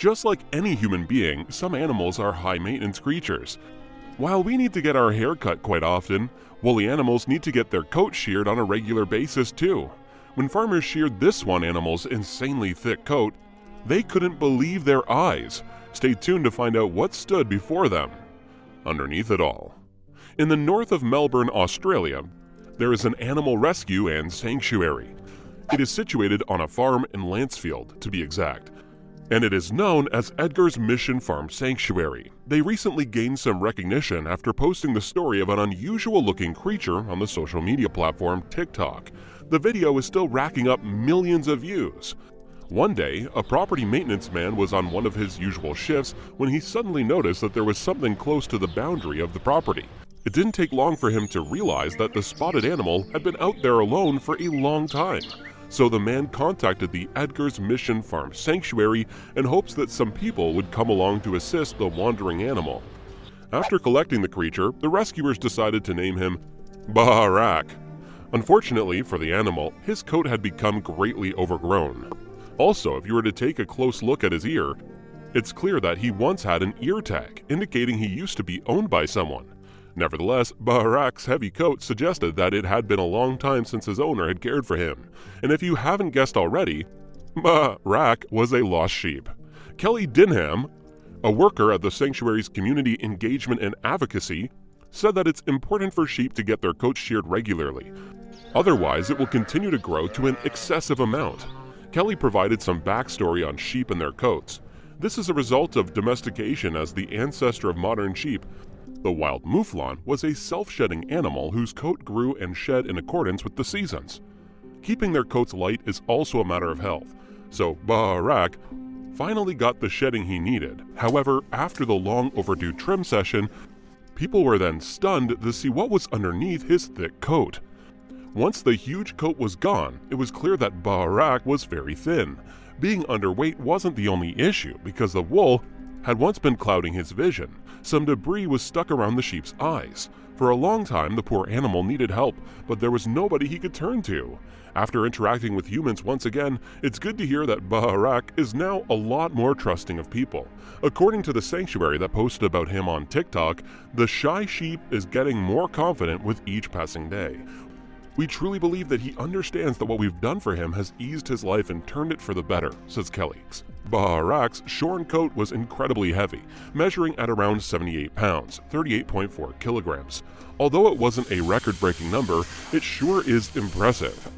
Just like any human being, some animals are high-maintenance creatures. While we need to get our hair cut quite often, woolly animals need to get their coat sheared on a regular basis too. When farmers sheared this one animal's insanely thick coat, they couldn't believe their eyes. Stay tuned to find out what stood before them underneath it all. In the north of Melbourne, Australia, there is an animal rescue and sanctuary. It is situated on a farm in Lancefield, to be exact, and it is known as Edgar's Mission Farm Sanctuary. They recently gained some recognition after posting the story of an unusual-looking creature on the social media platform TikTok. The video is still racking up millions of views. One day, a property maintenance man was on one of his usual shifts when he suddenly noticed that there was something close to the boundary of the property. It didn't take long for him to realize that the spotted animal had been out there alone for a long time. So the man contacted the Edgar's Mission Farm Sanctuary in hopes that some people would come along to assist the wandering animal. After collecting the creature, the rescuers decided to name him Baarack. Unfortunately for the animal, his coat had become greatly overgrown. Also, if you were to take a close look at his ear, it's clear that he once had an ear tag, indicating he used to be owned by someone. Nevertheless, Baarack's heavy coat suggested that it had been a long time since his owner had cared for him. And if you haven't guessed already, Baarack was a lost sheep. Kelly Dinham, a worker at the sanctuary's community engagement and advocacy, said that it's important for sheep to get their coats sheared regularly. Otherwise, it will continue to grow to an excessive amount. Kelly provided some backstory on sheep and their coats. This is a result of domestication as the ancestor of modern sheep. The wild mouflon was a self-shedding animal whose coat grew and shed in accordance with the seasons. Keeping their coats light is also a matter of health, so Baarack finally got the shedding he needed. However, after the long-overdue trim session, people were then stunned to see what was underneath his thick coat. Once the huge coat was gone, it was clear that Baarack was very thin. Being underweight wasn't the only issue because the wool had once been clouding his vision. Some debris was stuck around the sheep's eyes. For a long time, the poor animal needed help, but there was nobody he could turn to. After interacting with humans once again, it's good to hear that Baarack is now a lot more trusting of people. According to the sanctuary that posted about him on TikTok, the shy sheep is getting more confident with each passing day. We truly believe that he understands that what we've done for him has eased his life and turned it for the better, says Kelly. Baarack's shorn coat was incredibly heavy, measuring at around 78 pounds, 38.4 kilograms. Although it wasn't a record-breaking number, it sure is impressive.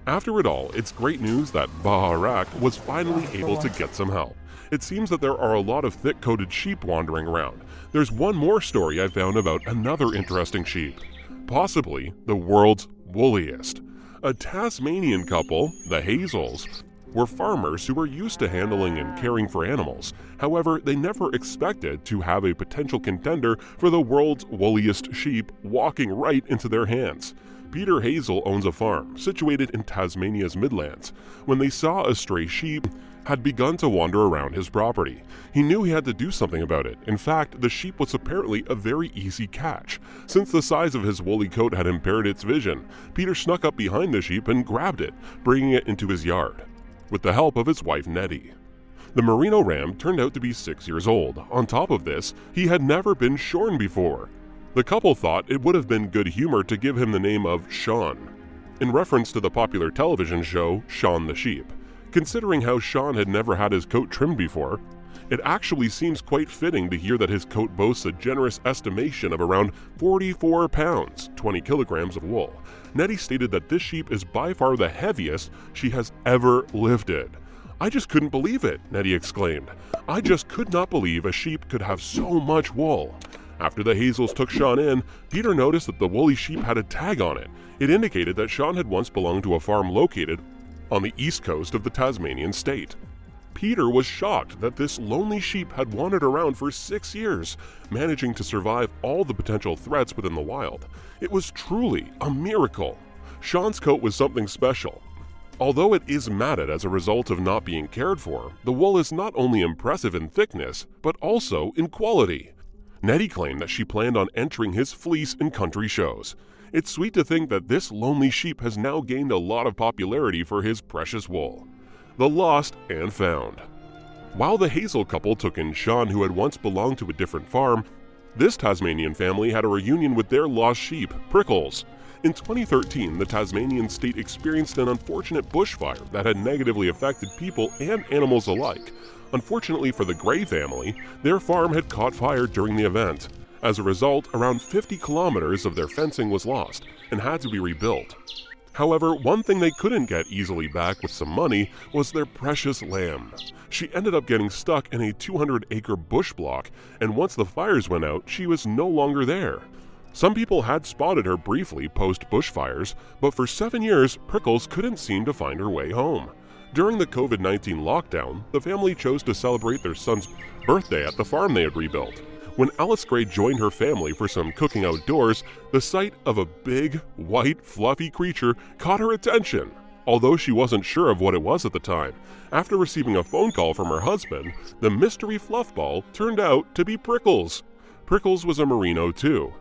After it all, it's great news that Baarack was finally able to get some help. It seems that there are a lot of thick-coated sheep wandering around. There's one more story I found about another interesting sheep, possibly the world's woolliest. A Tasmanian couple, the Hazels, were farmers who were used to handling and caring for animals. However, they never expected to have a potential contender for the world's woolliest sheep walking right into their hands. Peter Hazel owns a farm situated in Tasmania's Midlands. When they saw a stray sheep had begun to wander around his property, he knew he had to do something about it. In fact, the sheep was apparently a very easy catch. Since the size of his woolly coat had impaired its vision, Peter snuck up behind the sheep and grabbed it, bringing it into his yard, with the help of his wife Nettie. The merino ram turned out to be 6 years old. On top of this, he had never been shorn before. The couple thought it would have been good humor to give him the name of Sean, in reference to the popular television show Shaun the Sheep. Considering how Sean had never had his coat trimmed before, it actually seems quite fitting to hear that his coat boasts a generous estimation of around 44 pounds, 20 kilograms of wool. Nettie stated that this sheep is by far the heaviest she has ever lifted. "I just couldn't believe it," Nettie exclaimed. "I just could not believe a sheep could have so much wool." After the Hazels took Sean in, Peter noticed that the woolly sheep had a tag on it. It indicated that Sean had once belonged to a farm located on the east coast of the Tasmanian state. Peter was shocked that this lonely sheep had wandered around for 6 years, managing to survive all the potential threats within the wild. It was truly a miracle. Sean's coat was something special. Although it is matted as a result of not being cared for, the wool is not only impressive in thickness, but also in quality. Nettie claimed that she planned on entering his fleece in country shows. It's sweet to think that this lonely sheep has now gained a lot of popularity for his precious wool. The lost and found. While the Hazel couple took in Sean, who had once belonged to a different farm, this Tasmanian family had a reunion with their lost sheep, Prickles. In 2013, the Tasmanian state experienced an unfortunate bushfire that had negatively affected people and animals alike. Unfortunately for the Gray family, their farm had caught fire during the event. As a result, around 50 kilometers of their fencing was lost and had to be rebuilt. However, one thing they couldn't get easily back with some money was their precious lamb. She ended up getting stuck in a 200-acre bush block, and once the fires went out, she was no longer there. Some people had spotted her briefly post-bushfires, but for 7 years, Prickles couldn't seem to find her way home. During the COVID-19 lockdown, the family chose to celebrate their son's birthday at the farm they had rebuilt. When Alice Gray joined her family for some cooking outdoors, the sight of a big, white, fluffy creature caught her attention. Although she wasn't sure of what it was at the time, after receiving a phone call from her husband, the mystery fluff ball turned out to be Prickles. Prickles was a merino too.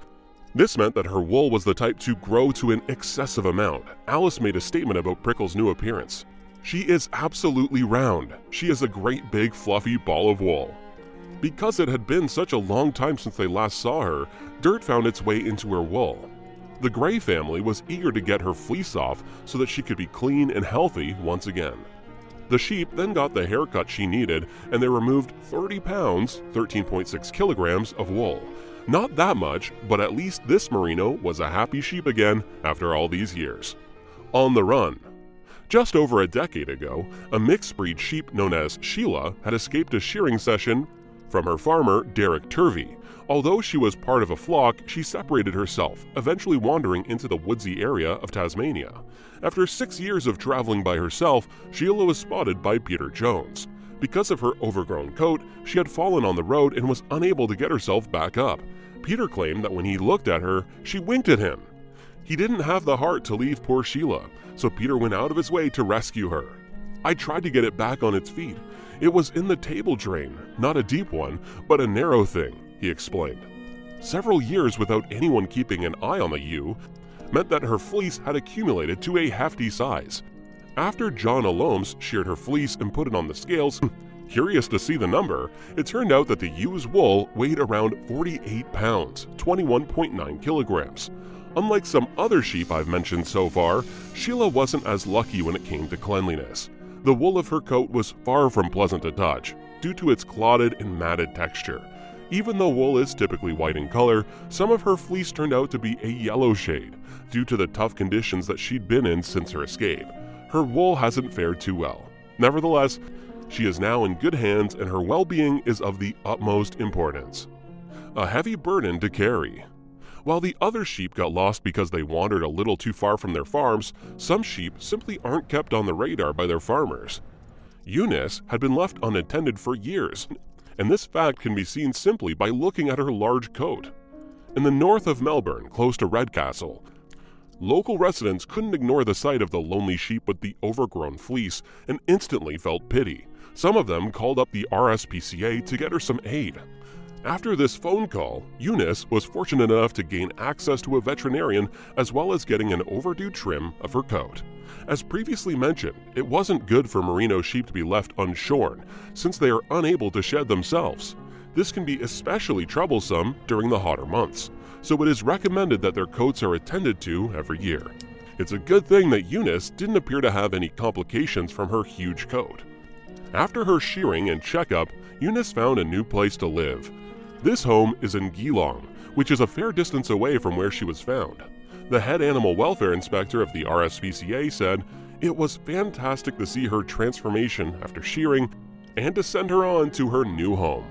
This meant that her wool was the type to grow to an excessive amount. Alice made a statement about Prickles' new appearance. "She is absolutely round. She is a great big fluffy ball of wool." Because it had been such a long time since they last saw her, dirt found its way into her wool. The Gray family was eager to get her fleece off so that she could be clean and healthy once again. The sheep then got the haircut she needed, and they removed 30 pounds, 13.6 kilograms of wool. Not that much, but at least this merino was a happy sheep again after all these years. On the run. Just over a decade ago, a mixed breed sheep known as Sheila had escaped a shearing session from her farmer, Derek Turvey. Although she was part of a flock, she separated herself, eventually wandering into the woodsy area of Tasmania. After 6 years of traveling by herself, Sheila was spotted by Peter Jones. Because of her overgrown coat, she had fallen on the road and was unable to get herself back up. Peter claimed that when he looked at her, she winked at him. He didn't have the heart to leave poor Sheila, so Peter went out of his way to rescue her. "I tried to get it back on its feet. It was in the table drain, not a deep one, but a narrow thing," he explained. Several years without anyone keeping an eye on the ewe meant that her fleece had accumulated to a hefty size. After John Alomes sheared her fleece and put it on the scales, curious to see the number, it turned out that the ewe's wool weighed around 48 pounds, 21.9 kilograms. Unlike some other sheep I've mentioned so far, Sheila wasn't as lucky when it came to cleanliness. The wool of her coat was far from pleasant to touch, due to its clotted and matted texture. Even though wool is typically white in color, some of her fleece turned out to be a yellow shade, due to the tough conditions that she'd been in since her escape. Her wool hasn't fared too well. Nevertheless, she is now in good hands and her well-being is of the utmost importance. A heavy burden to carry. While the other sheep got lost because they wandered a little too far from their farms, some sheep simply aren't kept on the radar by their farmers. Eunice had been left unattended for years, and this fact can be seen simply by looking at her large coat. In the north of Melbourne, close to Redcastle, local residents couldn't ignore the sight of the lonely sheep with the overgrown fleece and instantly felt pity. Some of them called up the RSPCA to get her some aid. After this phone call, Eunice was fortunate enough to gain access to a veterinarian as well as getting an overdue trim of her coat. As previously mentioned, it wasn't good for merino sheep to be left unshorn, since they are unable to shed themselves. This can be especially troublesome during the hotter months, so it is recommended that their coats are attended to every year. It's a good thing that Eunice didn't appear to have any complications from her huge coat. After her shearing and checkup, Eunice found a new place to live. This home is in Geelong, which is a fair distance away from where she was found. The head animal welfare inspector of the RSPCA said, "It was fantastic to see her transformation after shearing and to send her on to her new home."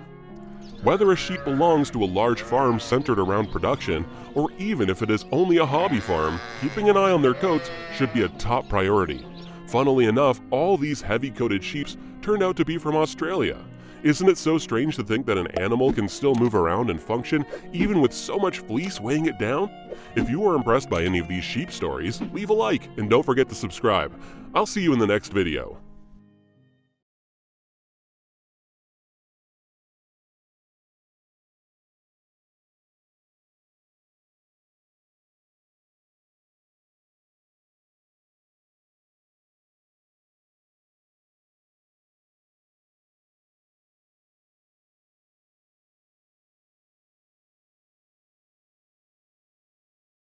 Whether a sheep belongs to a large farm centered around production, or even if it is only a hobby farm, keeping an eye on their coats should be a top priority. Funnily enough, all these heavy-coated sheep turned out to be from Australia. Isn't it so strange to think that an animal can still move around and function even with so much fleece weighing it down? If you were impressed by any of these sheep stories, leave a like and don't forget to subscribe. I'll see you in the next video.